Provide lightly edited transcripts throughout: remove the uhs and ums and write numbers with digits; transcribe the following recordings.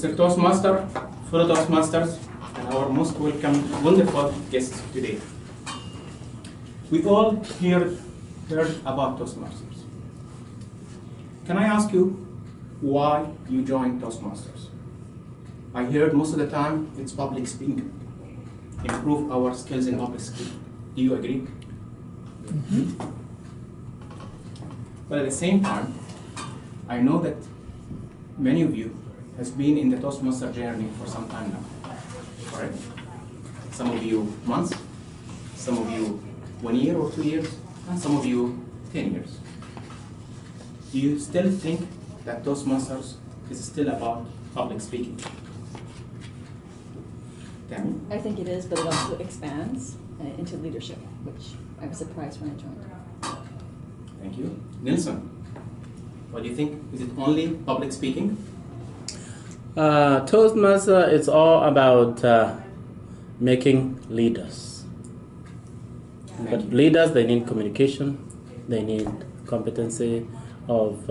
Mr. Toastmaster, fellow Toastmasters, and our most welcome, wonderful guests today. We all heard about Toastmasters. Can I ask you why you joined Toastmasters? I heard most of the time it's public speaking, improve our skills in public speaking. Do you agree? Mm-hmm. But at the same time, I know that many of you has been in the Toastmaster journey for some time now, correct? Some of you months, some of you 1 year or 2 years, and some of you 10 years. Do you still think that Toastmasters is still about public speaking? Tammy? I think it is, but it also expands into leadership, which I was surprised when I joined. Thank you. Nelson, what do you think? Is it only public speaking? Toastmaster is all about making leaders. But leaders, they need communication, they need competency of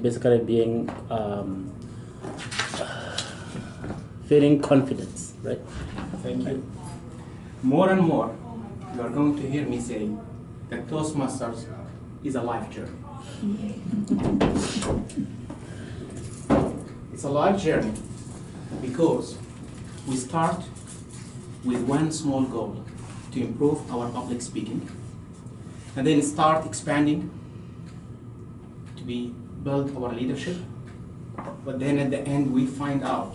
basically being feeling confidence, right? Thank you. More and more, you are going to hear me say that Toastmasters is a life journey. It's a life journey because we start with one small goal to improve our public speaking, and then start expanding to build our leadership. But then at the end, we find out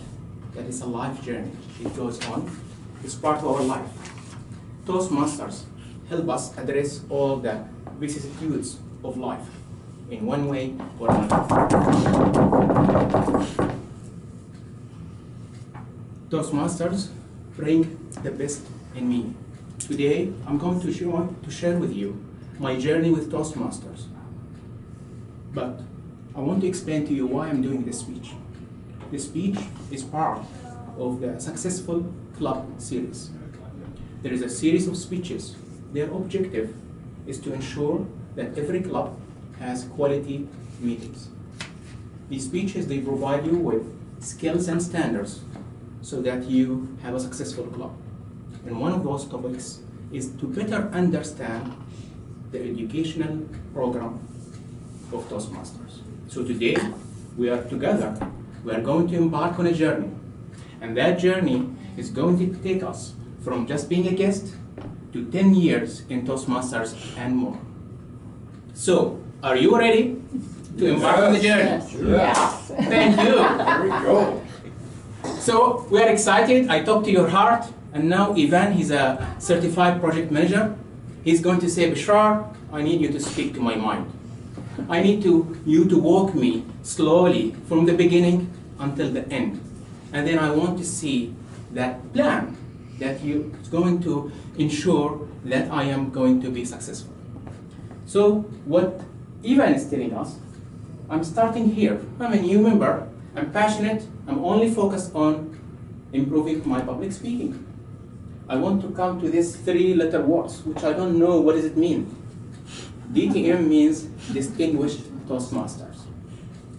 that it's a life journey. It goes on. It's part of our life. Toastmasters help us address all the vicissitudes of life in one way or another. Toastmasters bring the best in me. Today, I'm going to share with you my journey with Toastmasters. But I want to explain to you why I'm doing this speech. This speech is part of the Successful Club series. There is a series of speeches. Their objective is to ensure that every club has quality meetings. These speeches, they provide you with skills and standards so that you have a successful club. And one of those topics is to better understand the educational program of Toastmasters. So today, we are together. We are going to embark on a journey. And that journey is going to take us from just being a guest to 10 years in Toastmasters and more. So, are you ready to embark on the journey? Yes. Yes. Thank you. There we go. So, we are excited. I talked to your heart. And now Ivan, he's a certified project manager. He's going to say, Bashar, I need you to speak to my mind. I need you to walk me slowly from the beginning until the end. And then I want to see that plan that is going to ensure that I am going to be successful. So what Ivan is telling us, I'm starting here. I'm a new member. I'm passionate. I'm only focused on improving my public speaking. I want to come to these 3-letter words, which I don't know what does it mean. DTM means Distinguished Toastmasters.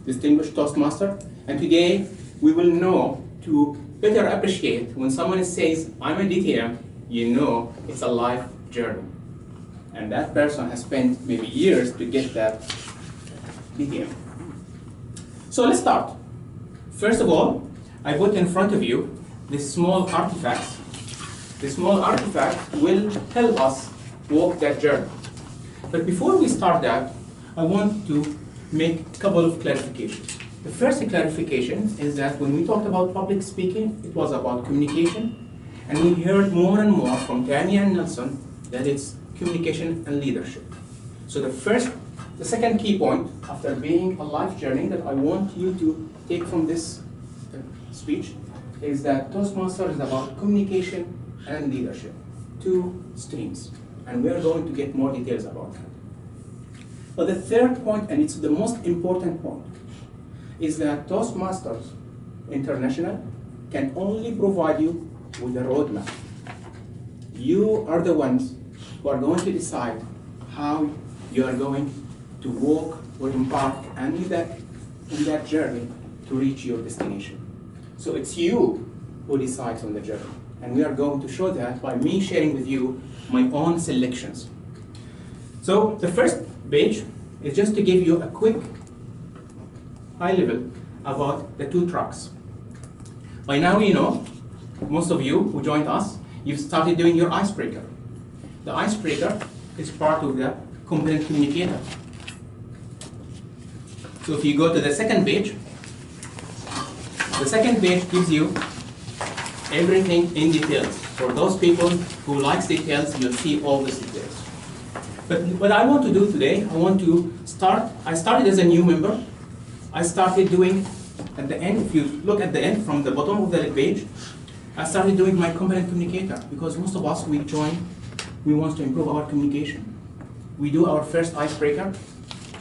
Distinguished Toastmaster. And today, we will know to better appreciate when someone says, I'm a DTM, you know it's a life journey. And that person has spent maybe years to get that DTM. So let's start. First of all, I put in front of you this small artifacts. This small artifact will help us walk that journey. But before we start that, I want to make a couple of clarifications. The first clarification is that when we talked about public speaking, it was about communication. And we heard more and more from Tammy and Nelson that it's communication and leadership. So the second key point, after being a life journey that I want you to take from this speech, is that Toastmaster is about communication and leadership, 2 streams. And we are going to get more details about that. But the third point, and it's the most important point, is that Toastmasters International can only provide you with a roadmap. You are the ones who are going to decide how you are going to walk or embark and in that journey to to reach your destination. So it's you who decides on the journey. And we are going to show that by me sharing with you my own selections. So the first page is just to give you a quick high level about the two tracks. By now you know, most of you who joined us, you've started doing your icebreaker. The icebreaker is part of the competent communicator. So if you go to the second page, the second page gives you everything in details. For those people who likes details, you'll see all these details. But what I want to do today, I started as a new member. I started doing, at the end, if you look at the end from the bottom of the page, I started doing my competent communicator, because most of us, we want to improve our communication. We do our first icebreaker,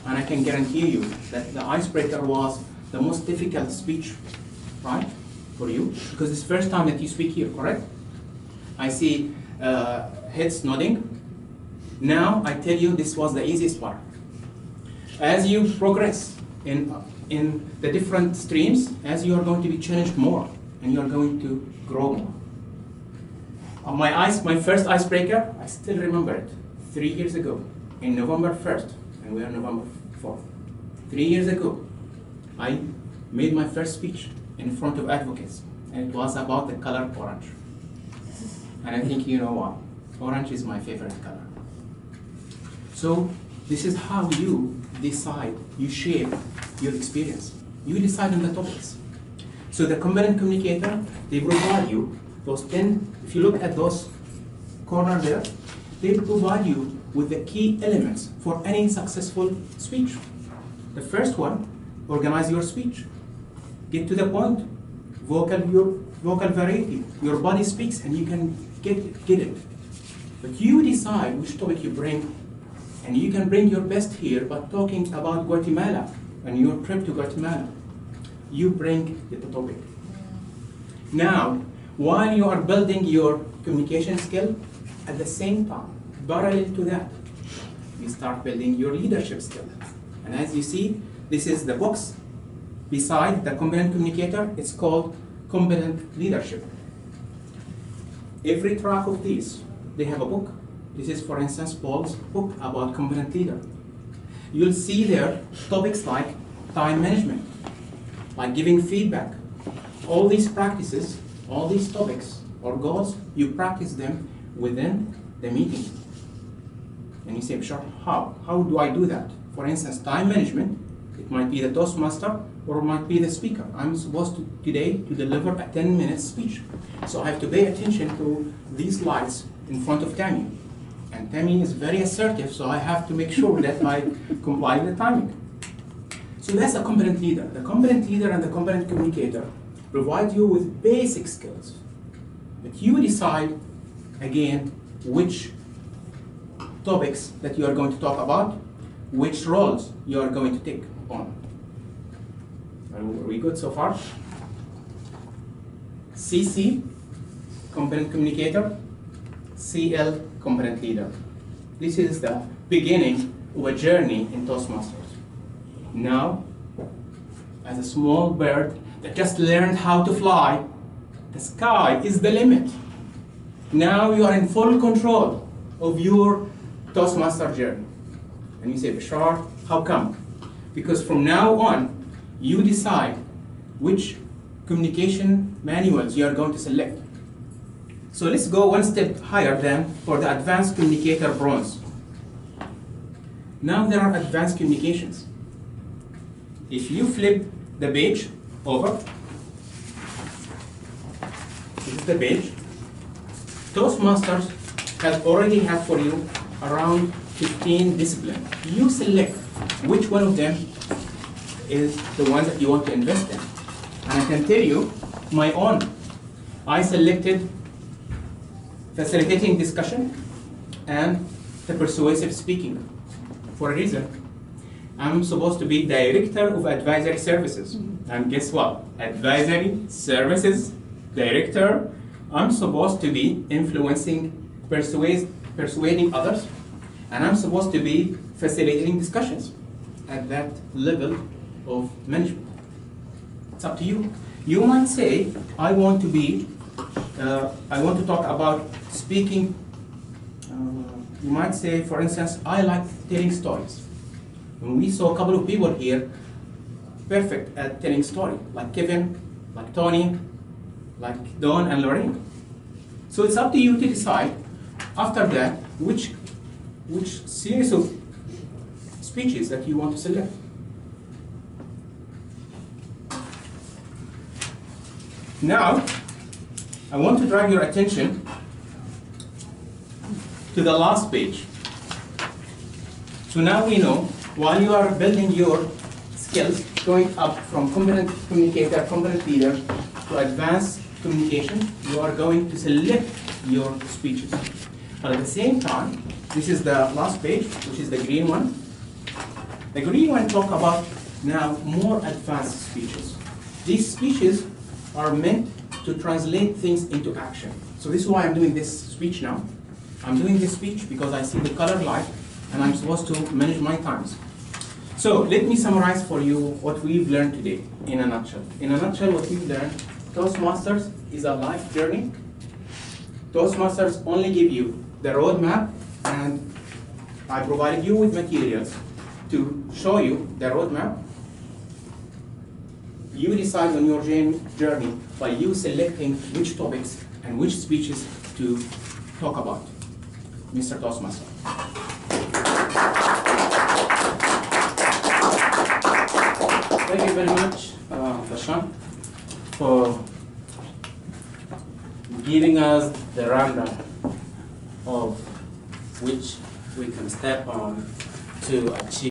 and I can guarantee you that the icebreaker was the most difficult speech, right, for you, because it's the first time that you speak here, correct? I see heads nodding. Now I tell you this was the easiest part. As you progress in the different streams, as you are going to be challenged more, and you are going to grow more. My first icebreaker, I still remember it, 3 years ago, in November 1st, and we are November 4th. 3 years ago, I made my first speech in front of advocates, and it was about the color orange. And I think you know why. Orange is my favorite color. So this is how you decide, you shape your experience. You decide on the topics. So the competent communicator, they provide you those 10, if you look at those corners there, they provide you with the key elements for any successful speech. The first one, organize your speech. Get to the point. Your vocal variety. Your body speaks and you can get it. But you decide which topic you bring. And you can bring your best here by talking about Guatemala and your trip to Guatemala. You bring the topic. Now, while you are building your communication skill, at the same time, parallel to that, you start building your leadership skill. And as you see, this is the box beside the competent communicator. It's called competent leadership. Every track of these, they have a book. This is, for instance, Paul's book about competent leader. You'll see there topics like time management, like giving feedback. All these practices, all these topics or goals, you practice them within the meeting. And you say, Bashar, how? How do I do that? For instance, time management, it might be the Toastmaster or it might be the speaker. I'm supposed to today to deliver a 10-minute speech. So I have to pay attention to these slides in front of Tammy. And Tammy is very assertive, so I have to make sure that I comply with the timing. So that's a competent leader. The competent leader and the competent communicator provide you with basic skills. But you decide, again, which topics that you are going to talk about, which roles you are going to take on. Are we good so far? CC, competent communicator. CL, competent leader. This is the beginning of a journey in Toastmasters. Now, as a small bird that just learned how to fly, the sky is the limit. Now you are in full control of your Toastmaster journey. And you say, Bashar, how come? Because from now on, you decide which communication manuals you are going to select. So let's go one step higher than for the advanced communicator bronze. Now there are advanced communications. If you flip the page over, this is the page. Toastmasters has already have for you around 15 disciplines. You select which one of them is the one that you want to invest in. And I can tell you my own. I selected facilitating discussion and the persuasive speaking. For a reason, I'm supposed to be director of advisory services. And guess what? Advisory services director, I'm supposed to be influencing, persuading others, and I'm supposed to be facilitating discussions at that level of management. It's up to you. You might say, I want to talk about speaking. You might say, for instance, I like telling stories. And we saw a couple of people here perfect at telling story, like Kevin, like Tony, like Don and Lorraine. So it's up to you to decide after that which series of speeches that you want to select. Now, I want to drive your attention to the last page. So now we know, while you are building your skills, going up from competent communicator, competent leader, to advanced communication, you are going to select your speeches. But at the same time, this is the last page, which is the green one. The green one talk about now more advanced speeches. These speeches are meant to translate things into action. So this is why I'm doing this speech now. I'm doing this speech because I see the color light and I'm supposed to manage my times. So let me summarize for you what we've learned today in a nutshell. In a nutshell, what we've learned, Toastmasters is a life journey. Toastmasters only give you the roadmap, and I provided you with materials to show you the roadmap. You decide on your journey by you selecting which topics and which speeches to talk about. Mr. Toastmaster. Thank you very much, Bashar, for giving us the rundown of which we can step on to achieve